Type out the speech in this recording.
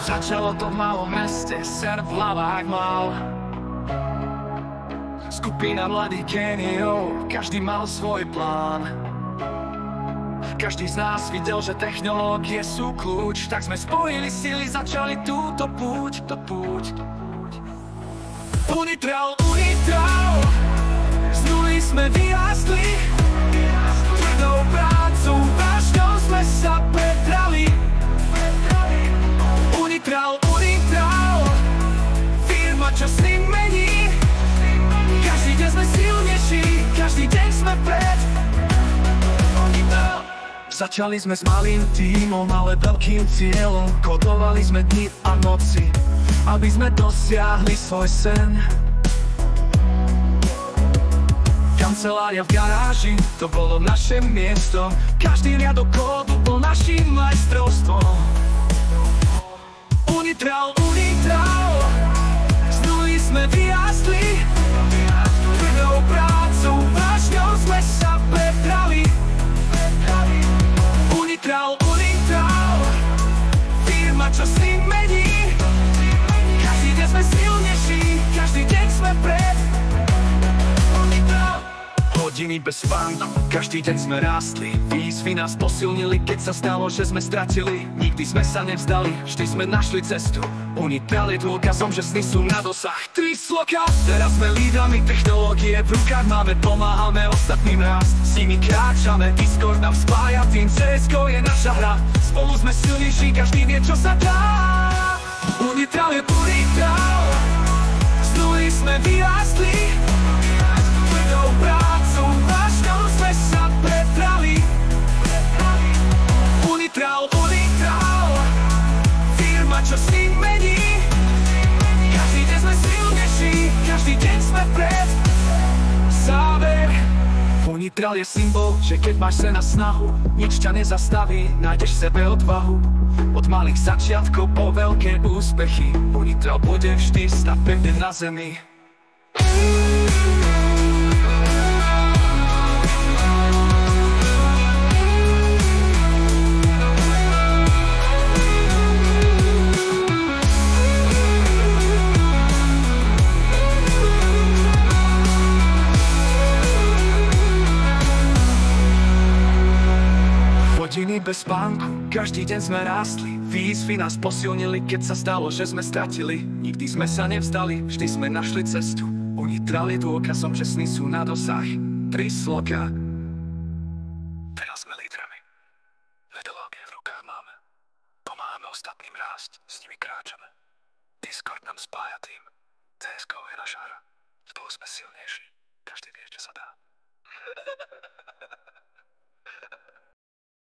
Začalo to v malom meste, ser v hlavách mal skupina mladých géniov, každý mal svoj plán. Každý z nás videl, že technológie sú kľúč, tak sme spojili sily, začali túto púť. Unitral, z nuly sme vyrástli, tvrdou prácou, vášňou sme sa predrali. Unitral, firma, čo s ním mení. Každý deň sme silnejší, každý deň sme pred. Začali sme s malým tímom, ale veľkým cieľom. Kodovali sme dni a noci, aby sme dosiahli svoj sen. Kancelária v garáži, to bolo naše miesto. Každý riadok kódu bol naším majstrovstvom. Unitral, z nuly sme vyrástli, tvrdou prácou, vášňou sme sa predrali. Unitral, firma, čo s ním mení. Každý deň sme silnejší, každý deň sme pred. Hodiny bez spánku, každý deň sme rástli. Výzvy nás posilnili, keď sa stalo, že sme stratili. Nikdy sme sa nevzdali, vždy sme našli cestu. Unitral je dôkazom, že sny sú na dosah. 3 sloka, teraz sme lídrami, technológie v rukách máme, pomáhame ostatným rásť. S nimi kráčame, Discord nám spája, tým CSGO je naša hra. Spolu sme silnejší, každý vie, čo sa dá. Unitral je unitral, z nuly sme vyrástli, tvrdou prácou, vášňou sme sa predrali. Unitral, firma, čo s ním mení. Každý deň sme silnejší, každý deň sme pred. Záver. Unitral je symbol, že keď máš sa na snahu, nič ťa nezastaví, nájdeš v sebe odvahu. Od malých začiatkov po veľké úspechy, Unitral bude vždy stať pevne na zemi. Hodiny bez spánku, každý deň sme rástli. Výzvy nás posilnili, keď sa stalo, že sme stratili. Nikdy sme sa nevzdali, vždy sme našli cestu. Unitral je dôkazom, že sny sú na dosah. 3 sloka, teraz sme lídrami. Technológie v rukách máme, pomáhame ostatným rásť, s nimi kráčame. Discord nám spája tým, CSGO je naša hra.